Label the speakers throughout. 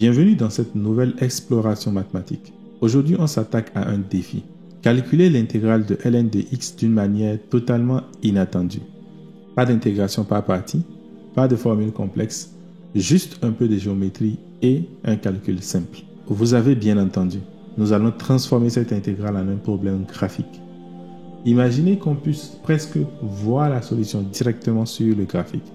Speaker 1: Bienvenue dans cette nouvelle exploration mathématique. Aujourd'hui, on s'attaque à un défi. Calculer l'intégrale de ln de x d'une manière totalement inattendue. Pas d'intégration par partie, pas de formule complexe, juste un peu de géométrie et un calcul simple. Vous avez bien entendu, nous allons transformer cette intégrale en un problème graphique. Imaginez qu'on puisse presque voir la solution directement sur le graphique.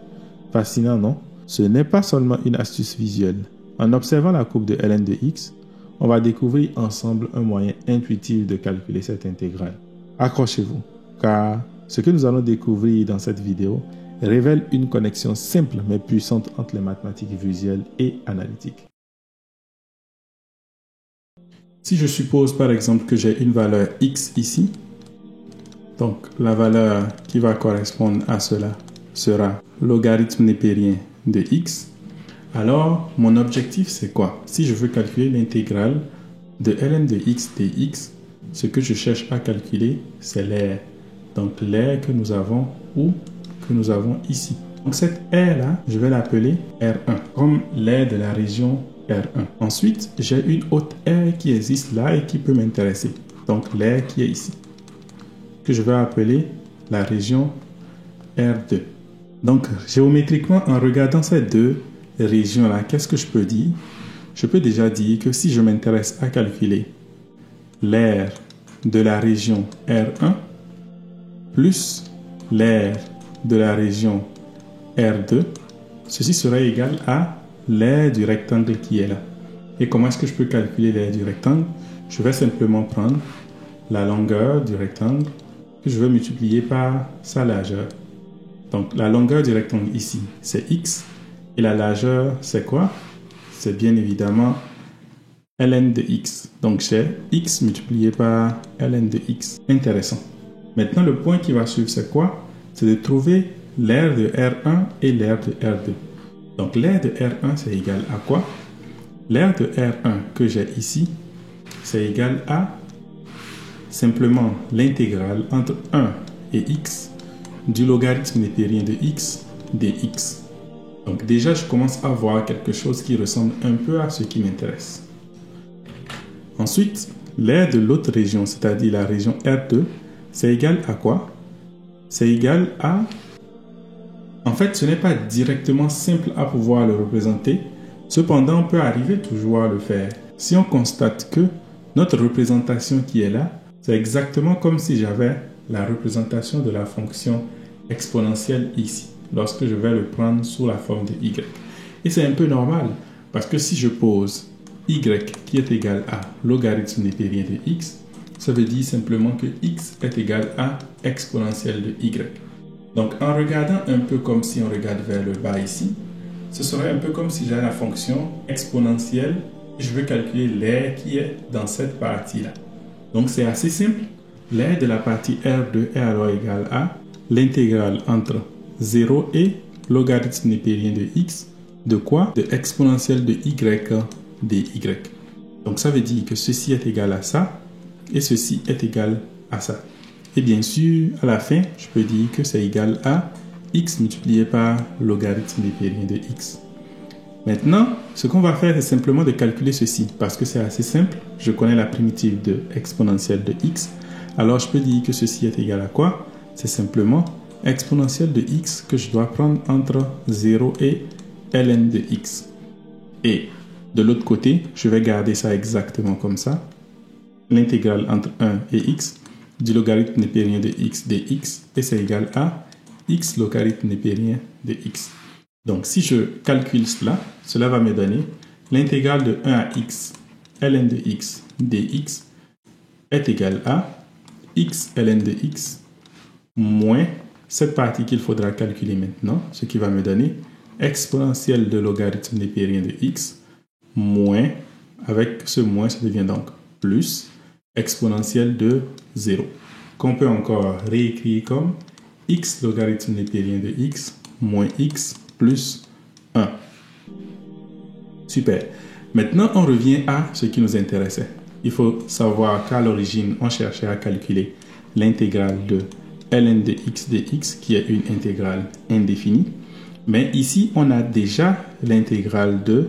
Speaker 1: Fascinant, non? Ce n'est pas seulement une astuce visuelle. En observant la courbe de ln de x, on va découvrir ensemble un moyen intuitif de calculer cette intégrale. Accrochez-vous, car ce que nous allons découvrir dans cette vidéo révèle une connexion simple mais puissante entre les mathématiques visuelles et analytiques. Si je suppose par exemple que j'ai une valeur x ici, donc la valeur qui va correspondre à cela sera logarithme népérien de x. Alors, mon objectif, c'est quoi? Si je veux calculer l'intégrale de ln de x dx, ce que je cherche à calculer, c'est l'aire. Donc, l'aire que nous avons ou que nous avons ici. Donc, cette aire-là, je vais l'appeler R1, comme l'aire de la région R1. Ensuite, j'ai une autre aire qui existe là et qui peut m'intéresser. Donc, l'aire qui est ici, que je vais appeler la région R2. Donc, géométriquement, en regardant ces deux région-là, qu'est-ce que je peux dire? Je peux déjà dire que si je m'intéresse à calculer l'aire de la région R1 plus l'aire de la région R2, ceci serait égal à l'aire du rectangle qui est là. Et comment est-ce que je peux calculer l'aire du rectangle? Je vais simplement prendre la longueur du rectangle que je vais multiplier par sa largeur. Donc la longueur du rectangle ici, c'est x. Et la largeur, c'est quoi? C'est bien évidemment ln de x. Donc, j'ai x multiplié par ln de x. Intéressant. Maintenant, le point qui va suivre, c'est quoi? C'est de trouver l'aire de R1 et l'aire de R2. Donc, l'aire de R1, c'est égal à quoi? L'aire de R1 que j'ai ici, c'est égal à simplement l'intégrale entre 1 et x du logarithme népérien de x dx. Donc déjà, je commence à voir quelque chose qui ressemble un peu à ce qui m'intéresse. Ensuite, l'aire de l'autre région, c'est-à-dire la région R2, c'est égal à quoi? C'est égal à... En fait, ce n'est pas directement simple à pouvoir le représenter. Cependant, on peut arriver toujours à le faire. Si on constate que notre représentation qui est là, c'est exactement comme si j'avais la représentation de la fonction exponentielle ici, lorsque je vais le prendre sous la forme de y. Et c'est un peu normal, parce que si je pose y qui est égal à logarithme népérien de x, ça veut dire simplement que x est égal à exponentielle de y. Donc en regardant un peu comme si on regarde vers le bas ici, ce serait un peu comme si j'ai la fonction exponentielle et je veux calculer l'aire qui est dans cette partie-là. Donc c'est assez simple. L'aire de la partie R2 est alors égale à l'intégrale entre 0 et logarithme népérien de x, de quoi? De exponentielle de y dy. Donc ça veut dire que ceci est égal à ça et ceci est égal à ça. Et bien sûr, à la fin, je peux dire que c'est égal à x multiplié par logarithme népérien de x. Maintenant, ce qu'on va faire, c'est simplement de calculer ceci parce que c'est assez simple. Je connais la primitive de exponentielle de x. Alors je peux dire que ceci est égal à quoi? C'est simplement exponentielle de x que je dois prendre entre 0 et ln de x. Et de l'autre côté, je vais garder ça exactement comme ça. L'intégrale entre 1 et x du logarithme népérien de x dx, et c'est égal à x logarithme népérien de x. Donc si je calcule cela, cela va me donner l'intégrale de 1 à x ln de x dx est égal à x ln de x moins cette partie qu'il faudra calculer maintenant, ce qui va me donner exponentielle de logarithme népérien de x moins, avec ce moins, ça devient donc plus exponentielle de 0, qu'on peut encore réécrire comme x logarithme népérien de x moins x plus 1. Super. Maintenant, on revient à ce qui nous intéressait. Il faut savoir qu'à l'origine, on cherchait à calculer l'intégrale de ln de x dx, qui est une intégrale indéfinie. Mais ici, on a déjà l'intégrale de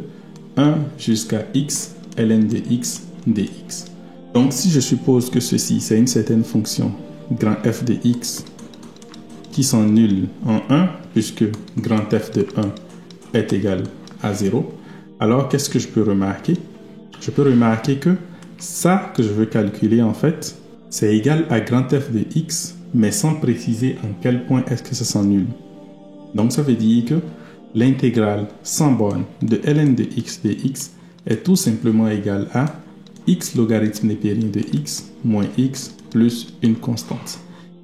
Speaker 1: 1 jusqu'à x ln de x dx. Donc si je suppose que ceci c'est une certaine fonction grand f de x qui s'annule en 1 puisque grand f de 1 est égal à 0, alors qu'est-ce que je peux remarquer? Je peux remarquer que ça que je veux calculer en fait, c'est égal à grand f de x, mais sans préciser en quel point est-ce que ça s'annule. Donc ça veut dire que l'intégrale sans borne de ln de x dx est tout simplement égale à x logarithme népérien de x moins x plus une constante.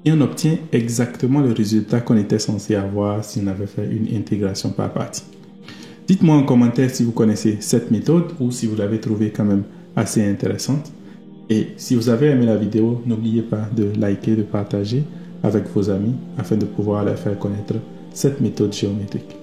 Speaker 1: Et on obtient exactement le résultat qu'on était censé avoir si on avait fait une intégration par partie. Dites-moi en commentaire si vous connaissez cette méthode ou si vous l'avez trouvée quand même assez intéressante. Et si vous avez aimé la vidéo, n'oubliez pas de liker, de partager avec vos amis afin de pouvoir leur faire connaître cette méthode géométrique.